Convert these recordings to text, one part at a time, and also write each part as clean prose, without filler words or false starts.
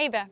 Hey there.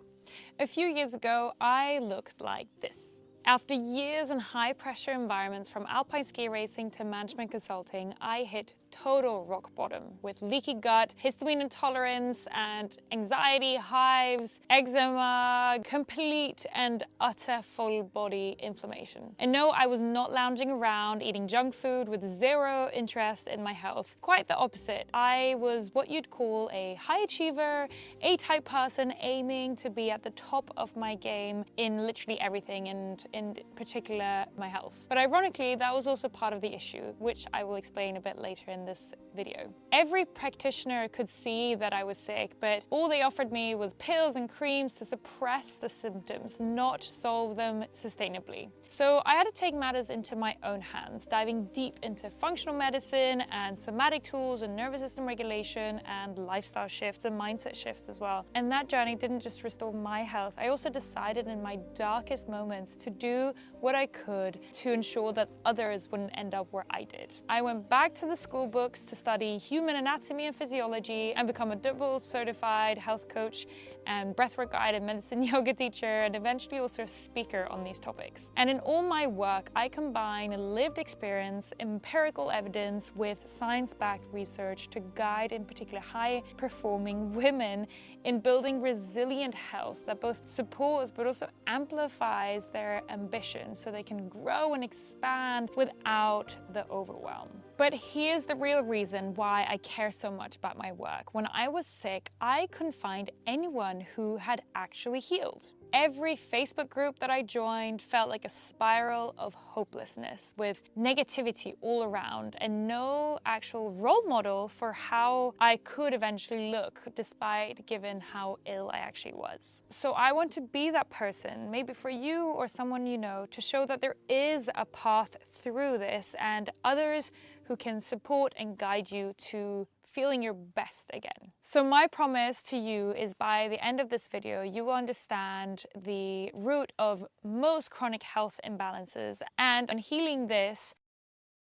A few years ago, I looked like this. After years in high-pressure environments from alpine ski racing to management consulting, I hit total rock bottom with leaky gut, histamine intolerance, and anxiety, hives, eczema, complete and utter full body inflammation. And no, I was not lounging around eating junk food with zero interest in my health. Quite the opposite. I was what you'd call a high achiever, A-type person aiming to be at the top of my game in literally everything, and in particular my health. But ironically, that was also part of the issue, which I will explain a bit later in this video. Every practitioner could see that I was sick, but all they offered me was pills and creams to suppress the symptoms, not solve them sustainably. So I had to take matters into my own hands, diving deep into functional medicine and somatic tools and nervous system regulation and lifestyle shifts and mindset shifts as well. And that journey didn't just restore my health. I also decided in my darkest moments to do what I could to ensure that others wouldn't end up where I did. I went back to the school books to study human anatomy and physiology and become a double certified health coach and breathwork guide and medicine yoga teacher, and eventually also a speaker on these topics. And in all my work, I combine lived experience, empirical evidence with science-backed research to guide in particular high-performing women in building resilient health that both supports but also amplifies their ambition so they can grow and expand without the overwhelm. But here's the real reason why I care so much about my work. When I was sick, I couldn't find anyone who had actually healed. Every Facebook group that I joined felt like a spiral of hopelessness with negativity all around and no actual role model for how I could eventually look despite given how ill I actually was. So I want to be that person, maybe for you or someone you know, to show that there is a path through this and others who can support and guide you to feeling your best again. So my promise to you is by the end of this video, you will understand the root of most chronic health imbalances, and on healing this,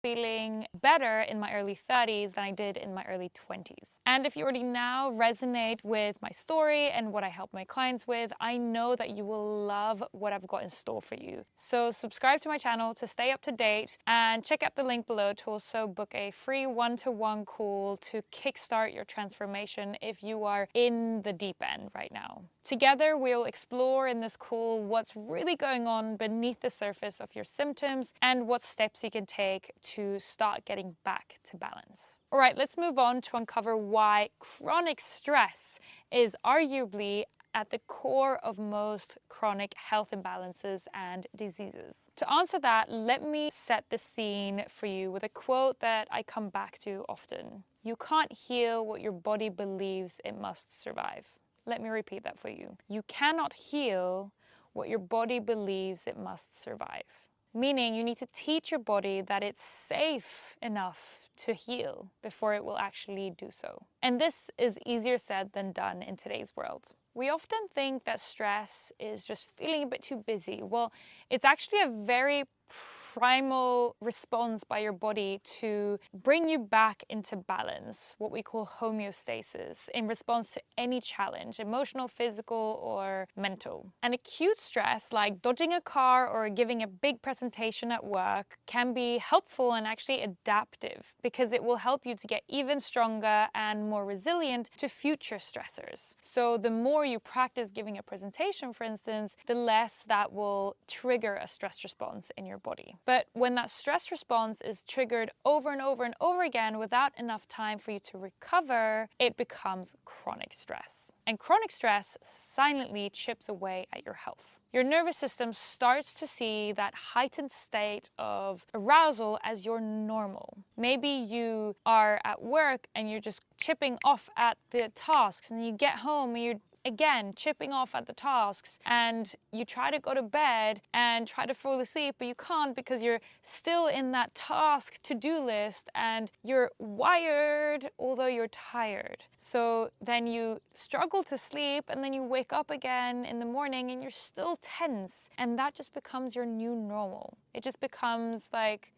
feeling better in my early 30s than I did in my early 20s. And if you already now resonate with my story and what I help my clients with, I know that you will love what I've got in store for you. So subscribe to my channel to stay up to date and check out the link below to also book a free one-to-one call to kickstart your transformation if you are in the deep end right now. Together, we'll explore in this call what's really going on beneath the surface of your symptoms and what steps you can take to start getting back to balance. All right, let's move on to uncover why chronic stress is arguably at the core of most chronic health imbalances and diseases. To answer that, let me set the scene for you with a quote that I come back to often. You can't heal what your body believes it must survive. Let me repeat that for you. You cannot heal what your body believes it must survive. Meaning you need to teach your body that it's safe enough to heal before it will actually do so. And this is easier said than done in today's world. We often think that stress is just feeling a bit too busy. Well, it's actually a very primal response by your body to bring you back into balance, what we call homeostasis, in response to any challenge, emotional, physical, or mental. And acute stress, like dodging a car or giving a big presentation at work, can be helpful and actually adaptive because it will help you to get even stronger and more resilient to future stressors. So the more you practice giving a presentation, for instance, the less that will trigger a stress response in your body. But when that stress response is triggered over and over and over again without enough time for you to recover, it becomes chronic stress. And chronic stress silently chips away at your health. Your nervous system starts to see that heightened state of arousal as your normal. Maybe you are at work and you're just chipping off at the tasks, and you get home and you're again chipping off at the tasks, and you try to go to bed and try to fall asleep, but you can't because you're still in that task to-do list and you're wired although you're tired. So then you struggle to sleep and then you wake up again in the morning and you're still tense, and that just becomes your new normal. It just becomes like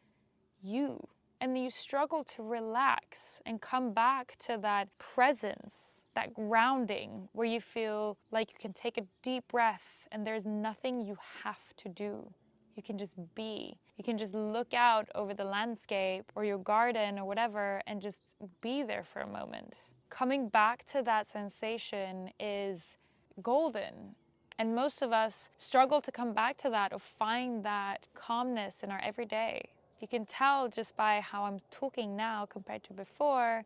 you, and then you struggle to relax and come back to that presence that grounding where you feel like you can take a deep breath and there's nothing you have to do. You can just be. You can just look out over the landscape or your garden or whatever and just be there for a moment. Coming back to that sensation is golden. And most of us struggle to come back to that or find that calmness in our everyday. You can tell just by how I'm talking now compared to before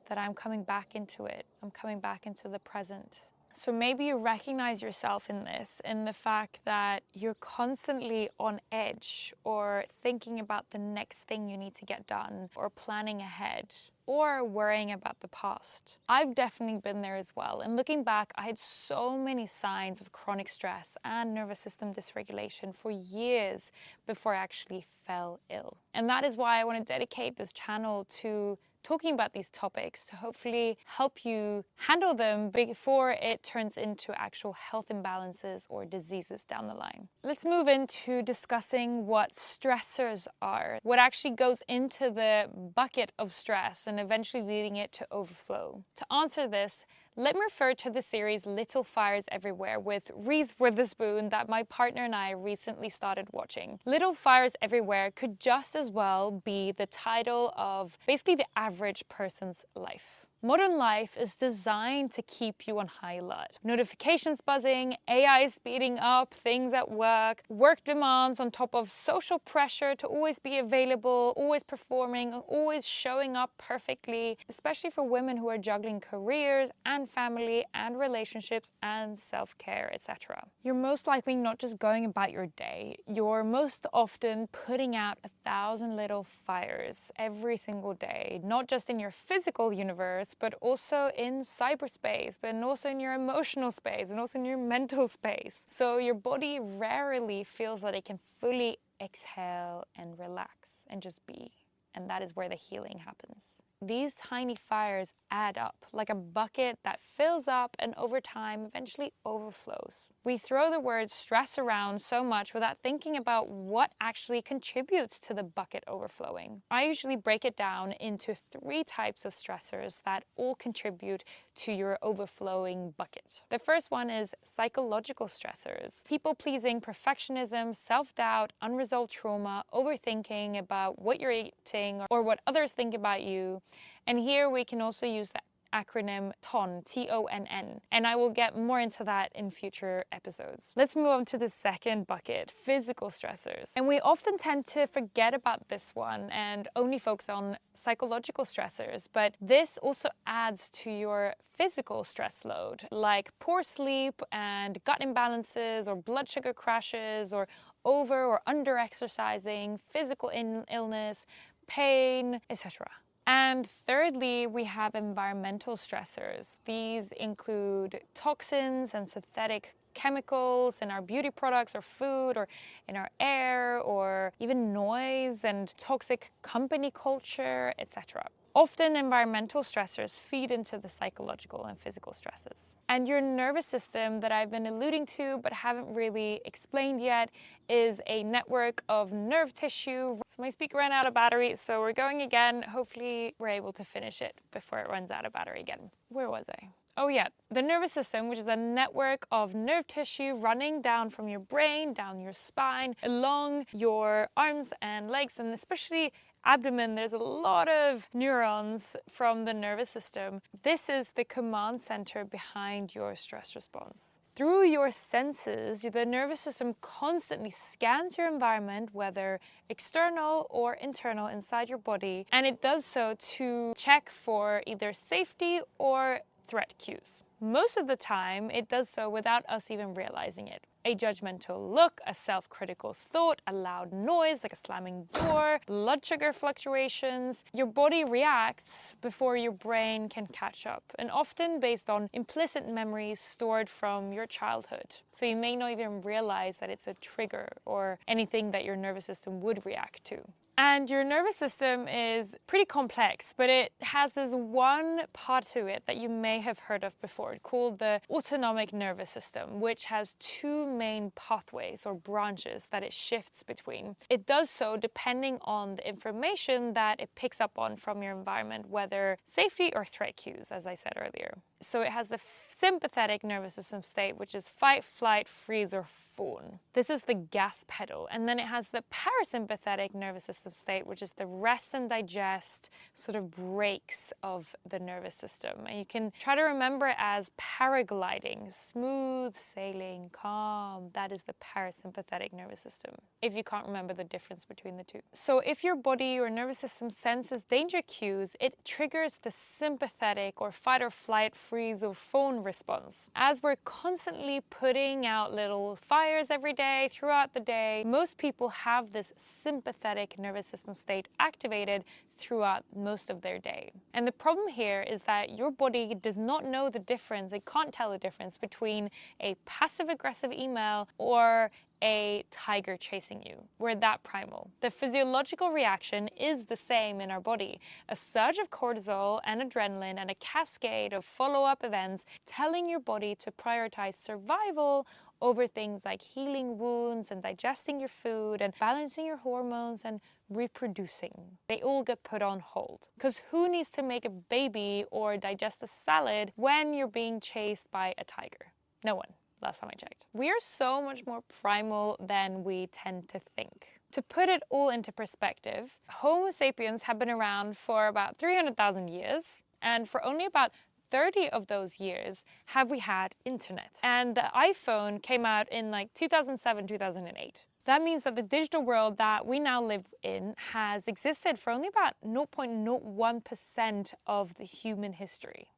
that I'm coming back into it. I'm coming back into the present. So maybe you recognize yourself in this, in the fact that you're constantly on edge or thinking about the next thing you need to get done or planning ahead or worrying about the past. I've definitely been there as well. And looking back, I had so many signs of chronic stress and nervous system dysregulation for years before I actually fell ill. And that is why I want to dedicate this channel to talking about these topics to hopefully help you handle them before it turns into actual health imbalances or diseases down the line. Let's move into discussing what stressors are, what actually goes into the bucket of stress and eventually leading it to overflow. To answer this, let me refer to the series Little Fires Everywhere with Reese Witherspoon that my partner and I recently started watching. Little Fires Everywhere could just as well be the title of basically the average person's life. Modern life is designed to keep you on high alert. Notifications buzzing, AI speeding up, things at work demands on top of social pressure to always be available, always performing, always showing up perfectly, especially for women who are juggling careers and family and relationships and self-care, etc. You're most likely not just going about your day, you're most often putting out 1,000 little fires every single day, not just in your physical universe, but also in cyberspace, but also in your emotional space and also in your mental space. So your body rarely feels that it can fully exhale and relax and just be. And that is where the healing happens. These tiny fires add up like a bucket that fills up and over time eventually overflows. We throw the word stress around so much without thinking about what actually contributes to the bucket overflowing. I usually break it down into 3 types of stressors that all contribute to your overflowing bucket. The first one is psychological stressors. People-pleasing, perfectionism, self-doubt, unresolved trauma, overthinking about what you're eating or what others think about you. And here we can also use the acronym TON, T-O-N-N, and I will get more into that in future episodes. Let's move on to the second bucket, physical stressors. And we often tend to forget about this one and only focus on psychological stressors, but this also adds to your physical stress load, like poor sleep and gut imbalances or blood sugar crashes or over or under exercising, physical illness, pain, etc. And thirdly, we have environmental stressors. These include toxins and synthetic chemicals in our beauty products or food or in our air, or even noise and toxic company culture, etc. Often environmental stressors feed into the psychological and physical stresses. And your nervous system that I've been alluding to but haven't really explained yet is a network of nerve tissue. So my speaker ran out of battery, so we're going again. Hopefully we're able to finish it before it runs out of battery again. Where was I? Oh yeah, the nervous system, which is a network of nerve tissue running down from your brain, down your spine, along your arms and legs, and especially abdomen. There's a lot of neurons from the nervous system. This is the command center behind your stress response. Through your senses, the nervous system constantly scans your environment, whether external or internal inside your body, and it does so to check for either safety or threat cues. Most of the time, it does so without us even realizing it. A judgmental look, a self-critical thought, a loud noise like a slamming door, blood sugar fluctuations. Your body reacts before your brain can catch up, and often based on implicit memories stored from your childhood. So you may not even realize that it's a trigger or anything that your nervous system would react to. And your nervous system is pretty complex, but it has this one part to it that you may have heard of before, called the autonomic nervous system, which has two main pathways or branches that it shifts between. It does so depending on the information that it picks up on from your environment, whether safety or threat cues, as I said earlier. So it has the sympathetic nervous system state, which is fight, flight, freeze, or fawn. This is the gas pedal. And then it has the parasympathetic nervous system state, which is the rest and digest sort of brakes of the nervous system. And you can try to remember it as paragliding, smooth sailing, calm. That is the parasympathetic nervous system, if you can't remember the difference between the two. So if your body or nervous system senses danger cues, it triggers the sympathetic or fight or flight, freeze or fawn response. As we're constantly putting out little fires every day, throughout the day, most people have this sympathetic nervous system state activated throughout most of their day. And the problem here is that your body does not know the difference, it can't tell the difference between a passive-aggressive email or a tiger chasing you. We're that primal. The physiological reaction is the same in our body. A surge of cortisol and adrenaline and a cascade of follow-up events telling your body to prioritize survival over things like healing wounds and digesting your food and balancing your hormones and reproducing. They all get put on hold. Because who needs to make a baby or digest a salad when you're being chased by a tiger? No one. Last time I checked. We are so much more primal than we tend to think. To put it all into perspective, Homo sapiens have been around for about 300,000 years, and for only about 30 of those years have we had internet. And the iPhone came out in like 2007, 2008. That means that the digital world that we now live in has existed for only about 0.01% of the human history.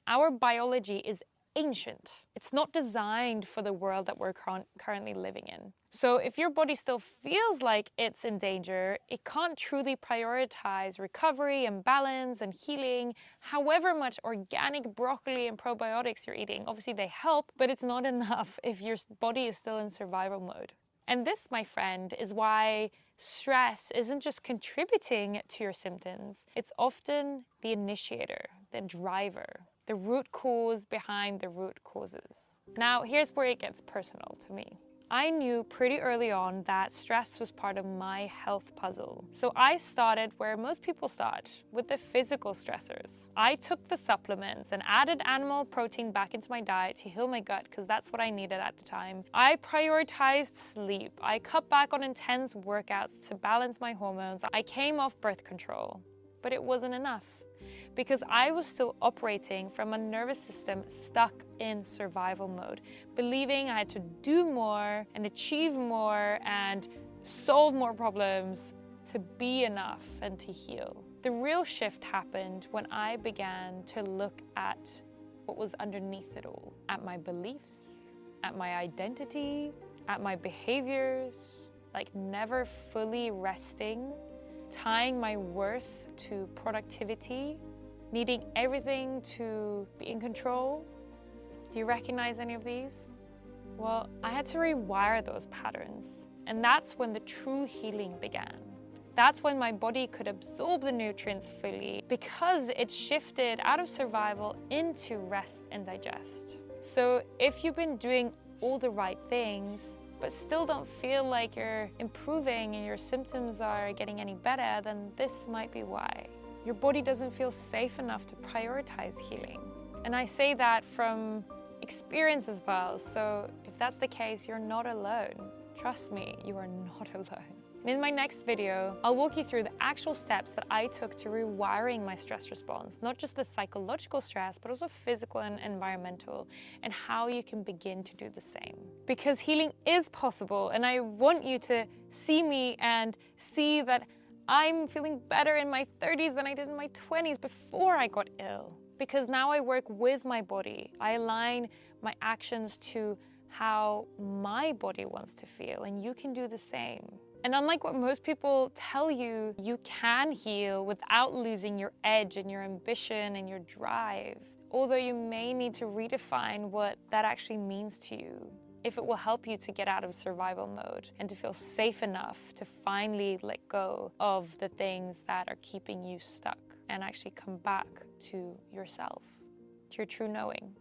Our biology is ancient. It's not designed for the world that we're currently living in. So if your body still feels like it's in danger, it can't truly prioritize recovery and balance and healing, however much organic broccoli and probiotics you're eating. Obviously they help, but it's not enough if your body is still in survival mode. And this, my friend, is why stress isn't just contributing to your symptoms. It's often the initiator, the driver, the root cause behind the root causes. Now, here's where it gets personal to me. I knew pretty early on that stress was part of my health puzzle. So I started where most people start, with the physical stressors. I took the supplements and added animal protein back into my diet to heal my gut because that's what I needed at the time. I prioritized sleep. I cut back on intense workouts to balance my hormones. I came off birth control, but it wasn't enough, because I was still operating from a nervous system stuck in survival mode, believing I had to do more and achieve more and solve more problems to be enough and to heal. The real shift happened when I began to look at what was underneath it all, at my beliefs, at my identity, at my behaviors, like never fully resting, tying my worth to productivity, needing everything to be in control. Do you recognize any of these? Well, I had to rewire those patterns. And that's when the true healing began. That's when my body could absorb the nutrients fully, because it shifted out of survival into rest and digest. So if you've been doing all the right things, but still don't feel like you're improving and your symptoms are getting any better, then this might be why. Your body doesn't feel safe enough to prioritize healing. And I say that from experience as well. So if that's the case, you're not alone. Trust me, you are not alone. And in my next video, I'll walk you through the actual steps that I took to rewiring my stress response, not just the psychological stress, but also physical and environmental, and how you can begin to do the same. Because healing is possible, and I want you to see me and see that I'm feeling better in my 30s than I did in my 20s before I got ill. Because now I work with my body. I align my actions to how my body wants to feel, and you can do the same. And unlike what most people tell you, you can heal without losing your edge and your ambition and your drive. Although you may need to redefine what that actually means to you. if it will help you to get out of survival mode and to feel safe enough to finally let go of the things that are keeping you stuck and actually come back to yourself, to your true knowing.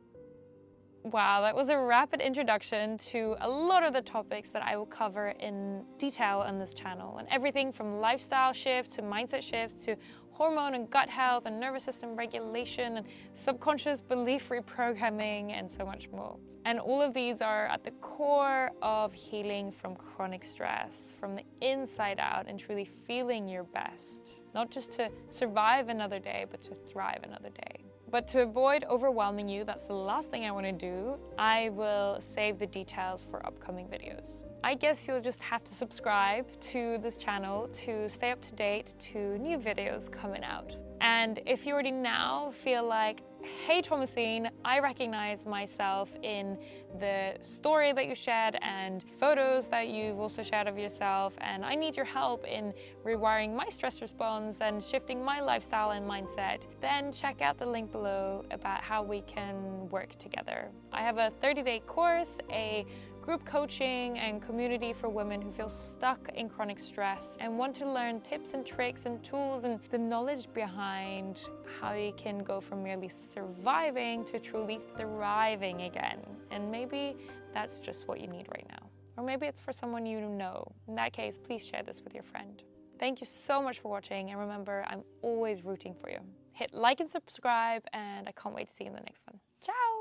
Wow, that was a rapid introduction to a lot of the topics that I will cover in detail on this channel, and everything from lifestyle shift to mindset shift to hormone and gut health and nervous system regulation and subconscious belief reprogramming and so much more. And all of these are at the core of healing from chronic stress, from the inside out, and truly feeling your best. Not just to survive another day, but to thrive another day. But to avoid overwhelming you, that's the last thing I want to do, I will save the details for upcoming videos. I guess you'll just have to subscribe to this channel to stay up to date to new videos coming out. And if you already now feel like, hey Thomasine, I recognize myself in the story that you shared and photos that you've also shared of yourself, and I need your help in rewiring my stress response and shifting my lifestyle and mindset, then check out the link below about how we can work together. I have a 30-day course, a group coaching and community for women who feel stuck in chronic stress and want to learn tips and tricks and tools and the knowledge behind how you can go from merely surviving to truly thriving again. And maybe that's just what you need right now. Or maybe it's for someone you know. In that case, please share this with your friend. Thank you so much for watching, and remember, I'm always rooting for you. Hit like and subscribe, and I can't wait to see you in the next one. Ciao!